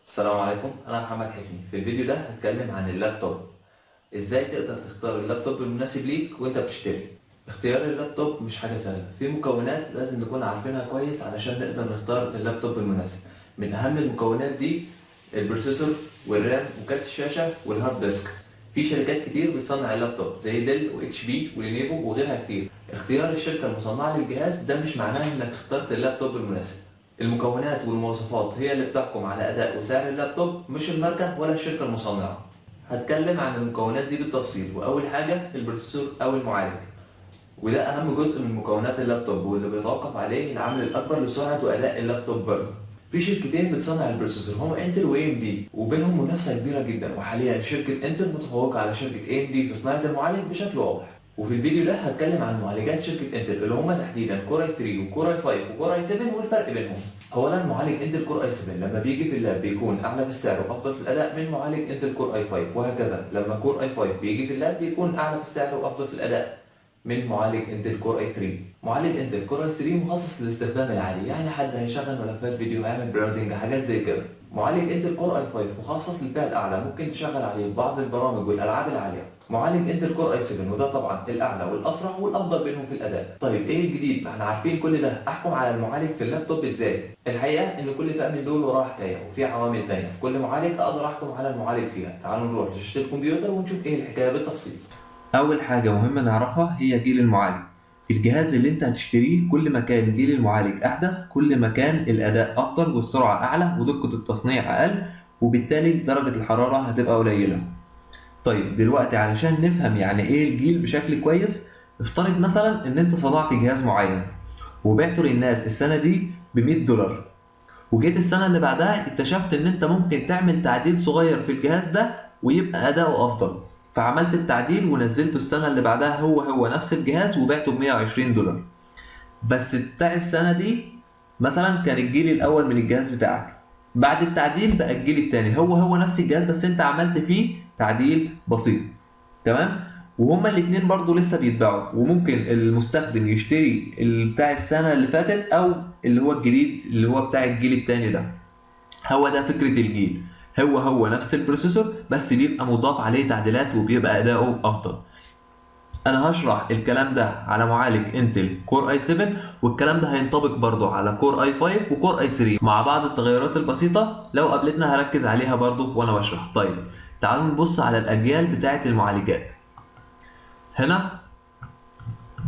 السلام عليكم، انا محمد حفني. في الفيديو ده هتكلم عن اللابتوب. ازاي تقدر تختار اللابتوب المناسب ليك وانت بتشتري. اختيار اللابتوب مش حاجة سهلة، في مكونات لازم نكون عارفينها كويس علشان نقدر نختار اللابتوب المناسب. من اهم المكونات دي البروسيسور والرام وكارت الشاشة والهارد ديسك. في شركات كتير بتصنع اللابتوب زي ديل واتش بي ولينيفو وغيرها كتير. اختيار الشركة المصنعة للجهاز ده مش معناه انك اخترت اللابتوب المناسب. المكونات والمواصفات هي اللي بتحكم على أداء وسعر اللابتوب، مش الماركة ولا الشركة المصنعة. هتكلم عن المكونات دي بالتفصيل، وأول حاجة البروسيسور أو المعالج، وده أهم جزء من مكونات اللابتوب واللي بيتوقف عليه العامل الأكبر لسرعة وأداء اللابتوب برضه. في شركتين بتصنع البروسيسور، هما انتل و ام دي، وبينهم منافسة كبيرة جدا، وحاليا شركة انتل متفوقة على شركة اي ام دي في صناعة المعالج بشكل واضح. وفي الفيديو ده هتكلم عن معالجات شركة انتل اللي هما تحديدا كور اي 3 وكور اي 5 وكور اي 7 والفرق بينهم. اولا معالج انتل كور اي 7 لما بيجي في اللاب بيكون اعلى في السعر وافضل في الاداء من معالج انتل كور اي 5، وهكذا لما كور اي 5 بيجي في اللاب بيكون اعلى في السعر وافضل في الاداء من معالج انتل كور اي 3. معالج انتل كور اي 3 مخصص للاستخدام العالي، يعني حد هيشغل ملفات فيديو هيعمل براوزنج حاجات زي كده. معالج انتل كور اي 5 مخصص للفئه الاعلى، ممكن تشغل عليه بعض البرامج والالعاب العاليه. معالج انتل كور اي 7 وده طبعا الاعلى والاسرع والافضل بينهم في الاداء. طيب ايه الجديد؟ احنا عارفين كل ده، احكم على المعالج في اللابتوب ازاي؟ الحقيقه ان كل فئه من دول وراها حكايه وفي عوامل تانية في كل معالج اقدر احكم على المعالج فيها. تعالوا نروح لشاشه الكمبيوتر ونشوف ايه الحكايه بالتفصيل. أول حاجة مهمة نعرفها هي جيل المعالج. في الجهاز اللي أنت هتشتريه كل ما كان جيل المعالج أحدث كل ما كان الأداء أفضل والسرعة أعلى ودقة التصنيع أقل، وبالتالي درجة الحرارة هتبقى قليلة. طيب دلوقتي علشان نفهم يعني إيه الجيل بشكل كويس، افترض مثلا إن أنت صنعت جهاز معين وبعته للناس السنة دي ب$100، وجيت السنة اللي بعدها اكتشفت إن أنت ممكن تعمل تعديل صغير في الجهاز ده ويبقى أداؤه أفضل، فعملت التعديل ونزلته السنة اللي بعدها هو نفس الجهاز وبعته ب$120. بس بتاع السنة دي مثلا كان الجيل الأول من الجهاز بتاعك، بعد التعديل بقى الجيل التاني هو نفس الجهاز بس أنت عملت فيه تعديل بسيط. تمام؟ وهما الاتنين برضو لسه بيتباعوا، وممكن المستخدم يشتري بتاع السنة اللي فاتت أو اللي هو الجديد اللي هو بتاع الجيل التاني ده. هو ده فكرة الجيل، هو نفس البروسيسور بس بيبقى مضاف عليه تعديلات وبيبقى أداؤه أفضل. أنا هشرح الكلام ده على معالج انتل كور اي 7، والكلام ده هينطبق برضو على كور اي 5 وكور اي 3 مع بعض التغيرات البسيطة لو قابلتنا هركز عليها برضو وأنا بشرح. طيب تعالوا نبص على الأجيال بتاعة المعالجات. هنا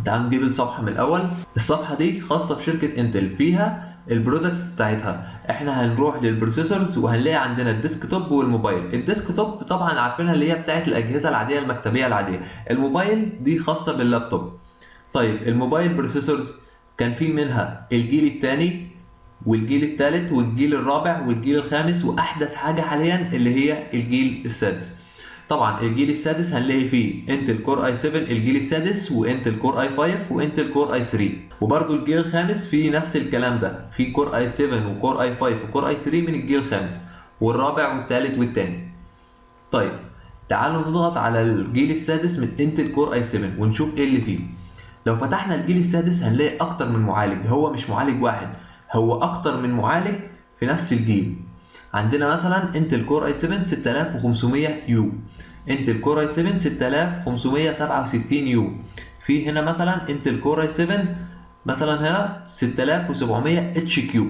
تعالوا نجيب الصفحة من الأول. الصفحة دي خاصة بشركة انتل، فيها البرودكتس بتاعتها. احنا هنروح للبروسيسورز وهنلاقي عندنا الديسكتوب والموبايل. الديسكتوب طبعا عارفينها اللي هي بتاعت الأجهزة العادية المكتبية العادية، الموبايل دي خاصة باللابتوب. طيب الموبايل بروسيسورز كان في منها الجيل الثاني والجيل الثالث والجيل الرابع والجيل الخامس، وأحدث حاجة حاليا اللي هي الجيل السادس. طبعا الجيل السادس هنلاقي فيه انتل كور اي 7 الجيل السادس، وانتل كور اي 5 وانتل كور اي 3، وبرده الجيل الخامس فيه نفس الكلام ده، في كور اي 7 وكور اي 5 وكور اي 3 من الجيل الخامس، والرابع والثالث والثاني. طيب تعالوا نضغط على الجيل السادس من انتل كور اي 7 ونشوف ايه اللي فيه. لو فتحنا الجيل السادس هنلاقي اكتر من معالج، هو مش معالج واحد، هو اكتر من معالج في نفس الجيل. عندنا مثلا انتل كور اي 7 6500 يو، انتل كور اي 7 6567 يو، في هنا مثلا انتل كور اي 7 مثلا هنا 6700 اتش كيو.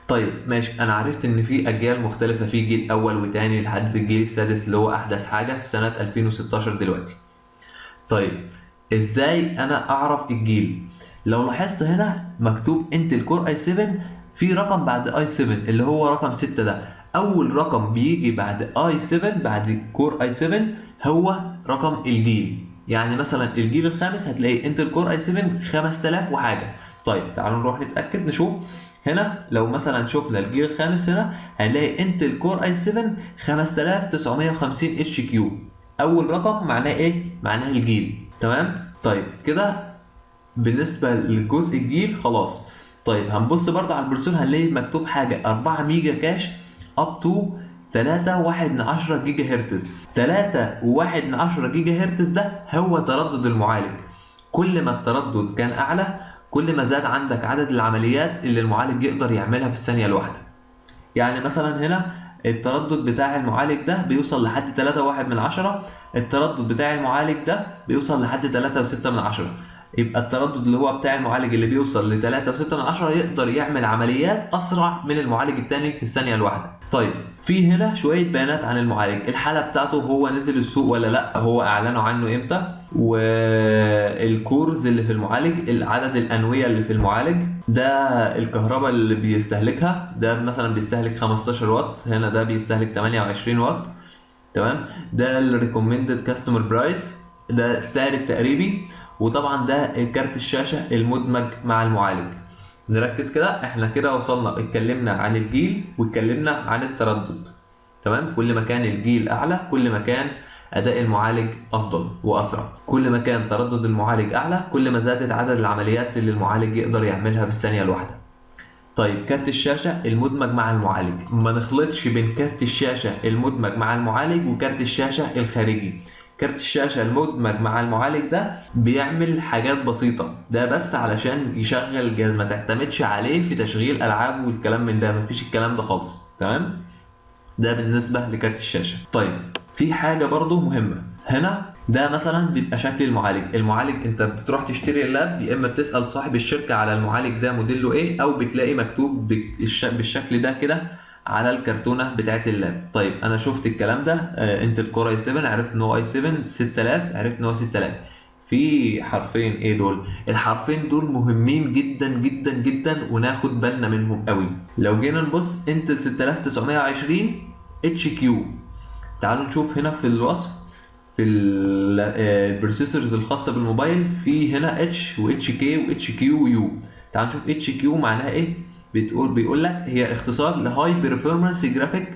طيب ماشي، انا عرفت ان في اجيال مختلفه، في جيل اول وتاني لحد الجيل السادس اللي هو احدث حاجه في سنه 2016 دلوقتي. طيب ازاي انا اعرف الجيل؟ لو لاحظت هنا مكتوب انتل كور اي 7 في رقم بعد اي 7 اللي هو رقم 6 ده، اول رقم بيجي بعد اي 7 بعد كور اي 7 هو رقم الجيل. يعني مثلا الجيل الخامس هتلاقي انتل كور اي 7 5000 وحاجه. طيب تعالوا نروح نتاكد نشوف. هنا لو مثلا شفنا الجيل الخامس هنا هنلاقي انتل كور اي 7 5950 اتش كيو، اول رقم معناه ايه؟ معناه الجيل. تمام. طيب كده بالنسبه للجزء الجيل خلاص. طيب هنبص برضه على البروسيسور هنلاقي مكتوب حاجه 4 ميجا كاش اب تو 3.1 جيجا هرتز. 3.1 جيجا هرتز ده هو تردد المعالج. كل ما التردد كان اعلى كل ما زاد عندك عدد العمليات اللي المعالج يقدر يعملها في الثانيه الواحده. يعني مثلا هنا التردد بتاع المعالج ده بيوصل لحد 3.1، التردد بتاع المعالج ده بيوصل لحد 3.6. يبقى التردد اللي هو بتاع المعالج اللي بيوصل ل 3.6 يقدر يعمل عمليات اسرع من المعالج التاني في الثانيه الواحده. طيب في هنا شويه بيانات عن المعالج، الحاله بتاعته، هو نزل السوق ولا لا، هو اعلنوا عنه امتى، والكورز اللي في المعالج، عدد الانويه اللي في المعالج ده، الكهرباء اللي بيستهلكها، ده مثلا بيستهلك 15 واط، هنا ده بيستهلك 28 واط. تمام. ده الريكومندد كاستمر برايس، ده السعر التقريبي. وطبعا ده كارت الشاشه المدمج مع المعالج. نركز كده، احنا كده وصلنا، اتكلمنا عن الجيل واتكلمنا عن التردد. تمام. كل ما كان الجيل اعلى كل ما كان اداء المعالج افضل واسرع، كل ما كان تردد المعالج اعلى كل ما زادت عدد العمليات اللي المعالج يقدر يعملها في الثانيه الواحده. طيب كارت الشاشة المدمج مع المعالج، ما نخلطش بين كارت الشاشة المدمج مع المعالج وكارت الشاشة الخارجي. كارت الشاشة المدمج مع المعالج ده بيعمل حاجات بسيطة، ده بس علشان يشغل الجهاز، ما تعتمدش عليه في تشغيل ألعاب والكلام من ده، مفيش الكلام ده خالص. تمام. ده بالنسبة لكارت الشاشة. طيب في حاجة برضو مهمة هنا، ده مثلا بيبقى شكل المعالج انت بتروح تشتري اللاب، يا اما بتسأل صاحب الشركة على المعالج ده موديله ايه، او بتلاقي مكتوب بالشكل ده كده على الكرتونة بتاعت اللاب. طيب انا شفت الكلام ده، انتل كور اي 7، عرفت ان هو اي 7 6000، عرفت ان هو 6000. في حرفين ايه دول، الحرفين دول مهمين جدا جدا جدا وناخد بالنا منهم قوي. لو جينا نبص انتل 6920 اتش كيو، تعالوا نشوف هنا في الوصف في البروسيسورز الخاصه بالموبايل، في هنا اتش واتش كي واتش كيو ويو. تعالوا نشوف اتش كيو معناها ايه. بيقول لك هي اختصار لهاي بيرفورمانس جرافيك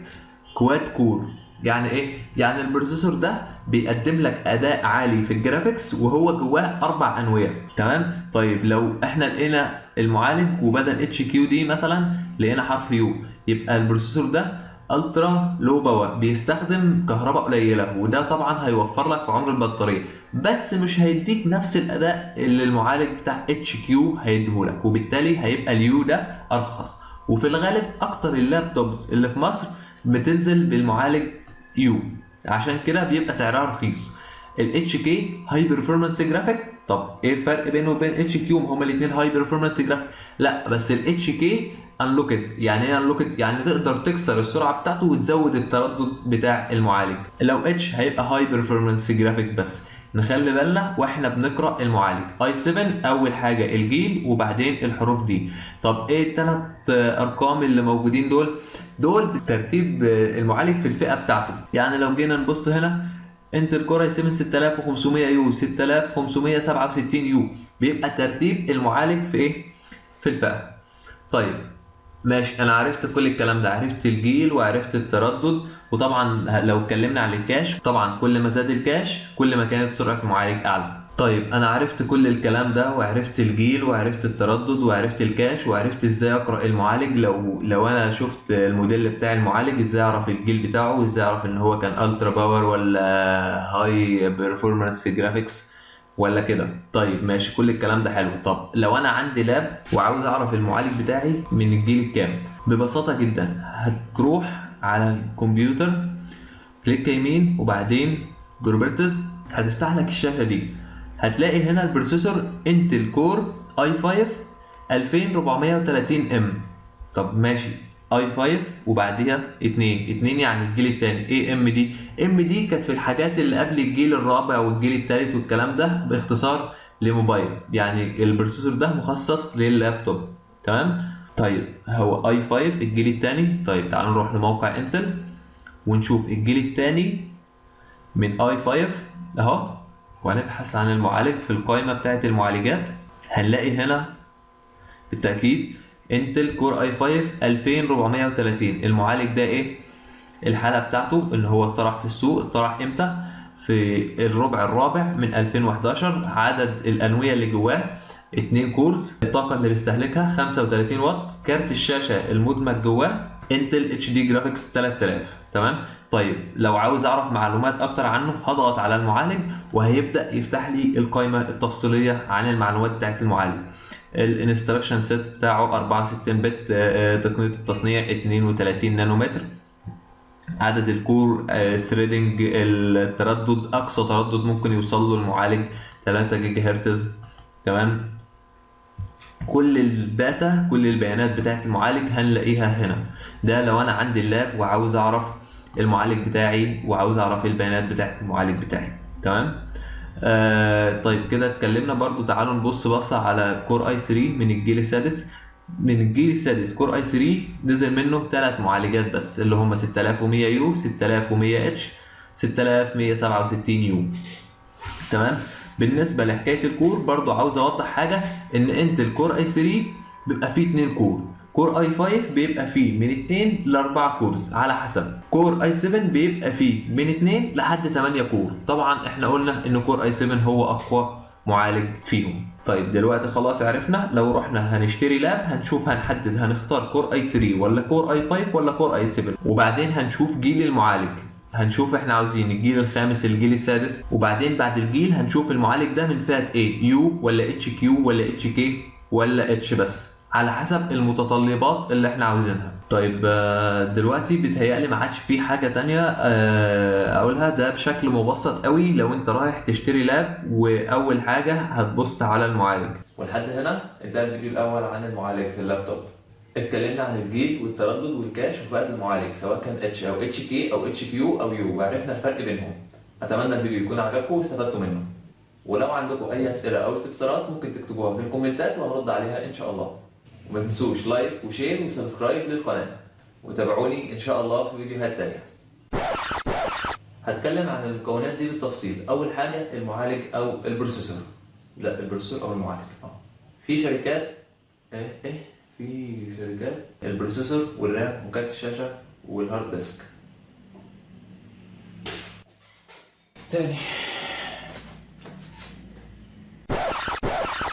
كواد كور. يعني ايه؟ يعني البروسيسور ده بيقدم لك اداء عالي في الجرافيكس وهو جواه 4 انويه. تمام. طيب لو احنا لقينا المعالج وبدل اتش كيو دي مثلا لقينا حرف يو، يبقى البروسيسور ده الترا لو باور، بيستخدم كهرباء قليله، وده طبعا هيوفر لك في عمر البطاريه، بس مش هيديك نفس الاداء اللي المعالج بتاع اتش كيو هيديهولك، وبالتالي هيبقى اليو ده ارخص. وفي الغالب اكتر اللابتوبز اللي في مصر بتنزل بالمعالج يو، عشان كده بيبقى سعرها رخيص. الاتش كي هاي بيرفورمانس جرافيك، طب ايه الفرق بينه وبين اتش كيو؟ ما هما الاثنين هاي بيرفورمانس جرافيك. لا بس الاتش كي انلوكد. يعني ايه انلوكد؟ يعني تقدر تكسر السرعه بتاعته وتزود التردد بتاع المعالج. لو اتش هيبقى هاي بيرفورمانس جرافيك بس. نخلي بالنا واحنا بنقرا المعالج اي 7 اول حاجه الجيل وبعدين الحروف دي. طب ايه الثلاث ارقام اللي موجودين دول بترتيب المعالج في الفئه بتاعته. يعني لو جينا نبص هنا انتل كور اي 7 6500 يو 6567 يو، بيبقى ترتيب المعالج في ايه؟ في الفئه. طيب ماشي، انا عرفت كل الكلام ده، عرفت الجيل وعرفت التردد. وطبعا لو اتكلمنا عن الكاش، طبعا كل ما زاد الكاش كل ما كانت سرعه المعالج اعلى. طيب انا عرفت كل الكلام ده وعرفت الجيل وعرفت التردد وعرفت الكاش وعرفت ازاي اقرا المعالج. لو انا شفت الموديل بتاع المعالج ازاي اعرف الجيل بتاعه وازاي اعرف ان هو كان الترا باور ولا هاي بيرفورمانس جرافيكس ولا كده. طيب ماشي، كل الكلام ده حلو. طب لو انا عندي لاب وعاوز اعرف المعالج بتاعي من الجيل الكام، ببساطه جدا هتروح على الكمبيوتر، كليك يمين وبعدين بروبرتيز، هتفتح لك الشاشه دي، هتلاقي هنا البروسيسور انتل كور اي 5 2430 ام. طب ماشي، اي 5 وبعديها 2 يعني الجيل الثاني. ايه ام دي؟ ام دي كانت في الحاجات اللي قبل الجيل الرابع والجيل الثالث والكلام ده، باختصار لموبايل، يعني البروسيسور ده مخصص لللابتوب. تمام. طيب هو اي 5 الجيل الثاني. طيب تعالوا نروح لموقع انتل ونشوف الجيل الثاني من اي 5 اهو، وهنبحث عن المعالج في القائمة بتاعة المعالجات. هنلاقي هنا بالتأكيد انتل كور اي 5 2430. المعالج ده ايه؟ الحالة بتاعته اللي هو اتطرح في السوق، اتطرح امتى؟ في الربع الرابع من 2011. عدد الأنوية اللي جواه 2 كورز، الطاقة اللي بيستهلكها 35 واط. كارت الشاشة المدمج جواه انتل اتش دي جرافيكس 3000. تمام. طيب لو عاوز اعرف معلومات اكتر عنه هضغط على المعالج وهيبدأ يفتح لي القائمة التفصيلية عن المعلومات بتاعت المعالج. الانستراكشن سيت بتاعه 64 بت، تقنية التصنيع 32 نانومتر، عدد الكور، ثريدنج، التردد، اقصى تردد ممكن يوصل له المعالج 3 جيجا هرتز. تمام. كل الداتا، كل البيانات بتاعت المعالج هنلاقيها هنا. ده لو انا عندي اللاب وعاوز اعرف المعالج بتاعي وعاوز اعرف البيانات بتاعت المعالج بتاعي. تمام. طيب كده اتكلمنا. برضو تعالوا نبص بصة على كور اي 3 من الجيل السادس. من الجيل السادس كور اي 3 نزل منه 3 معالجات بس، اللي هم 6100 يو، 6100 اتش، 6167 يو. تمام. بالنسبة لحكاية الكور برضو عاوز اوضح حاجة، ان انتل كور اي 3 بيبقى فيه 2 كور، كور اي 5 بيبقى فيه من 2 ل 4 كورز على حسب، كور اي 7 بيبقى فيه من 2 لحد 8 كور. طبعا احنا قلنا ان كور اي 7 هو اقوى معالج فيهم. طيب دلوقتي خلاص عرفنا لو رحنا هنشتري لاب هنشوف، هنحدد هنختار كور اي 3 ولا كور اي 5 ولا كور اي 7، وبعدين هنشوف جيل المعالج، هنشوف احنا عاوزين الجيل الخامس الجيل السادس، وبعدين بعد الجيل هنشوف المعالج ده من فئة ايه، يو ولا اتش كيو ولا اتش كي ولا اتش بس، على حسب المتطلبات اللي احنا عاوزينها. طيب دلوقتي بيتهيألي ما عادش في حاجة تانية اقولها. ده بشكل مبسط قوي لو انت رايح تشتري لاب، واول حاجة هتبص على المعالج. ولحد هنا انتهى الفيديو الاول عن المعالج في اللابتوب. اتكلمنا عن الجيل والتردد والكاش وفئة المعالج سواء كان اتش او اتش كي او اتش كيو او يو، وعرفنا الفرق بينهم. اتمنى الفيديو يكون عجبكم واستفدتوا منه، ولو عندكم اي اسئله او استفسارات ممكن تكتبوها في الكومنتات وهرد عليها ان شاء الله. وما تنسوش لايك وشير وسبسكرايب للقناه، وتابعوني ان شاء الله في فيديوهات تانية. هتكلم عن المكونات دي بالتفصيل. اول حاجه المعالج او البروسيسور. لا البروسيسور او المعالج. في شركات في شركات البروسيسور والرام وكارت الشاشه والهارد ديسك. تاني